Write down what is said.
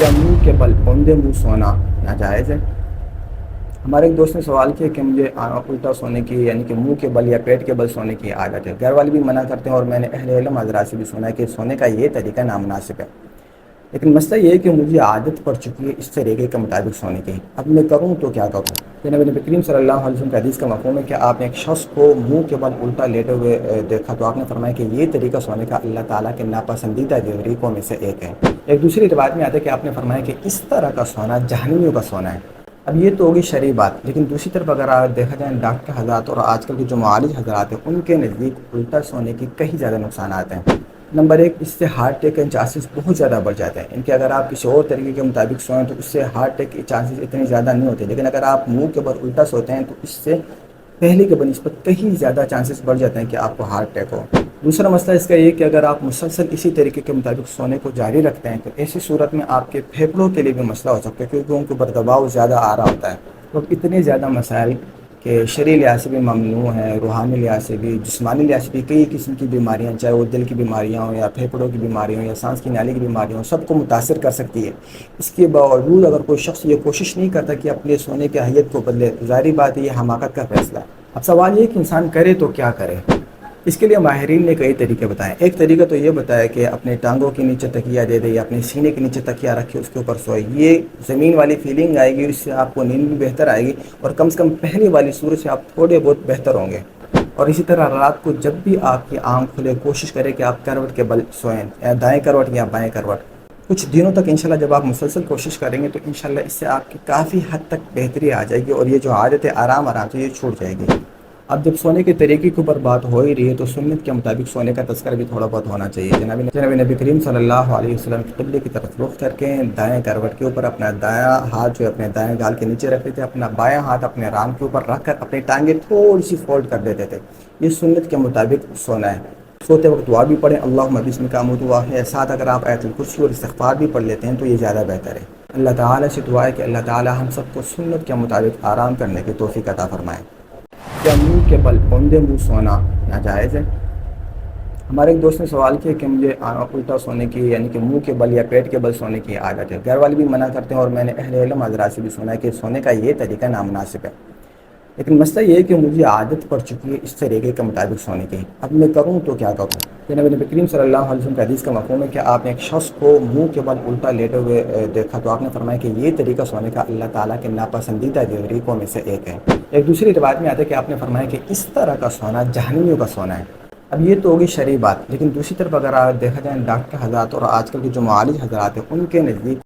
کیا منہ کے بل اوندے منہ سونا ناجائز ہے؟ ہمارے ایک دوست نے سوال کیا کہ مجھے الٹا سونے کی یعنی کہ منہ کے بل یا پیٹ کے بل سونے کی عادت ہے. گھر والے بھی منع کرتے ہیں اور میں نے اہل علم حضرات سے بھی سنا ہے کہ سونے کا یہ طریقہ نامناسب ہے. لیکن مسئلہ یہ ہے کہ مجھے عادت پڑ چکی ہے اس طریقے کے مطابق سونے کی. اب میں کروں تو کیا کروں؟ نبی کریم صلی اللہ علیہ وسلم کا حدیث کا مفہوم ہے کہ آپ نے ایک شخص کو منہ کے بل الٹا لیٹے ہوئے دیکھا تو آپ نے فرمایا کہ یہ طریقہ سونے کا اللہ تعالیٰ کے ناپسندیدہ طریقوں میں سے ایک ہے. ایک دوسری روایت میں آتا ہے کہ آپ نے فرمایا کہ اس طرح کا سونا جہنمیوں کا سونا ہے. اب یہ تو ہوگی شرعی بات، لیکن دوسری طرف اگر آپ دیکھا جائے ڈاکٹر حضرات اور آج کل کے جو معالج حضرات ہیں ان کے نزدیک الٹا سونے کی کئی زیادہ نقصانات ہیں. نمبر ایک، اس سے ہارٹ اٹیک کے چانسز بہت زیادہ بڑھ جاتے ہیں. ان کے اگر آپ کسی اور طریقے کے مطابق سوئیں تو اس سے ہارٹ اٹیک کے چانسز اتنے زیادہ نہیں ہوتے، لیکن اگر آپ منہ کے بل الٹا سوتے ہیں تو اس سے پہلے کے بنسبت کہیں زیادہ چانسز بڑھ جاتے ہیں کہ آپ کو ہارٹ اٹیک ہو. دوسرا مسئلہ اس کا یہ کہ اگر آپ مسلسل اسی طریقے کے مطابق سونے کو جاری رکھتے ہیں تو ایسی صورت میں آپ کے پھیپھڑوں کے لیے بھی مسئلہ ہو سکتا ہے، کیونکہ ان کے اوپر دباؤ زیادہ آ رہا ہوتا ہے. تو اتنے زیادہ مسائل کہ شرعی لحاظ سے بھی ممنوع ہیں، روحانی لحاظ سے بھی، جسمانی لحاظ سے بھی کئی قسم کی بیماریاں، چاہے وہ دل کی بیماریاں ہوں یا پھیپھڑوں کی بیماریاں ہوں یا سانس کی نالی کی بیماریاں ہوں، سب کو متاثر کر سکتی ہے. اس کے باوجود اگر کوئی شخص یہ کوشش نہیں کرتا کہ اپنے سونے کی حیت کو بدلے، ظاہری بات ہے یہ حماقت کا فیصلہ ہے. اب سوال یہ کہ انسان کرے تو کیا کرے؟ اس کے لیے ماہرین نے کئی طریقے بتائے. ایک طریقہ تو یہ بتایا کہ اپنے ٹانگوں کے نیچے تکیہ دے دے یا اپنے سینے کے نیچے تکیہ رکھے، اس کے اوپر سوئے. یہ زمین والی فیلنگ آئے گی، اس سے آپ کو نیند بھی بہتر آئے گی اور کم سے کم پہلی والی صورت سے آپ تھوڑے بہت بہتر ہوں گے. اور اسی طرح رات کو جب بھی آپ کی آنکھ کھلے کوشش کریں کہ آپ کروٹ کے بل سوئیں، یا دائیں کروٹ یا بائیں کروٹ. کچھ دنوں تک انشاءاللہ جب آپ مسلسل کوشش کریں گے تو انشاءاللہ اس سے آپ کی کافی حد تک بہتری آ جائے گی اور یہ جو عادت ہے آرام سے یہ چھوٹ جائے گی. اب جب سونے کے طریقے کے اوپر بات ہو ہی رہی ہے تو سنت کے مطابق سونے کا تذکرہ بھی تھوڑا بہت ہونا چاہیے. جناب نبی کریم صلی اللہ علیہ وسلم قبلے کی طرف رخ کر کے دائیں کروٹ کے اوپر اپنا دایاں ہاتھ جو اپنے دائیں گال کے نیچے رکھتے تھے، اپنا بایاں ہاتھ اپنے ران کے اوپر رکھ کر اپنی ٹانگیں تھوڑی سی فولڈ کر دیتے تھے. یہ سنت کے مطابق سونا ہے. سوتے وقت دعا بھی پڑھیں، اللہم بسمک اموت واحیا. ساتھ اگر آپ آیت الکرسی اور استغفار بھی پڑھ لیتے ہیں تو یہ زیادہ بہتر ہے. اللہ تعالیٰ سے دعا ہے کہ اللہ تعالیٰ ہم سب کو سنت کے مطابق آرام کرنے کی توفیق عطا فرمائے. کیا منہ کے بل اوندے منہ سونا ناجائز ہے؟ ہمارے ایک دوست نے سوال کیا کہ مجھے الٹا سونے کی یعنی کہ منہ کے بل یا پیٹ کے بل سونے کی عادت ہے. گھر والے بھی منع کرتے ہیں اور میں نے اہل علم حضرات سے بھی سنا ہے کہ سونے کا یہ طریقہ نامناسب ہے. لیکن مسئلہ یہ ہے کہ مجھے عادت پڑ چکی ہے اس طریقے کے مطابق سونے کی. اب میں کروں تو کیا کروں؟ نبی کریم صلی اللہ علیہ وسلم کا حدیث کا مفہوم ہے کہ آپ نے ایک شخص کو منہ کے بل الٹا لیٹے ہوئے دیکھا تو آپ نے فرمایا کہ یہ طریقہ سونے کا اللہ تعالیٰ کے ناپسندیدہ طریقوں میں سے ایک ہے. ایک دوسری روایت میں آتا ہے کہ آپ نے فرمایا کہ اس طرح کا سونا جہنمیوں کا سونا ہے. اب یہ تو ہوگی شرعی بات، لیکن دوسری طرف اگر آپ دیکھا جائے ڈاکٹر حضرات اور آج کل کے جو معالج حضرات ہیں ان کے نزدیک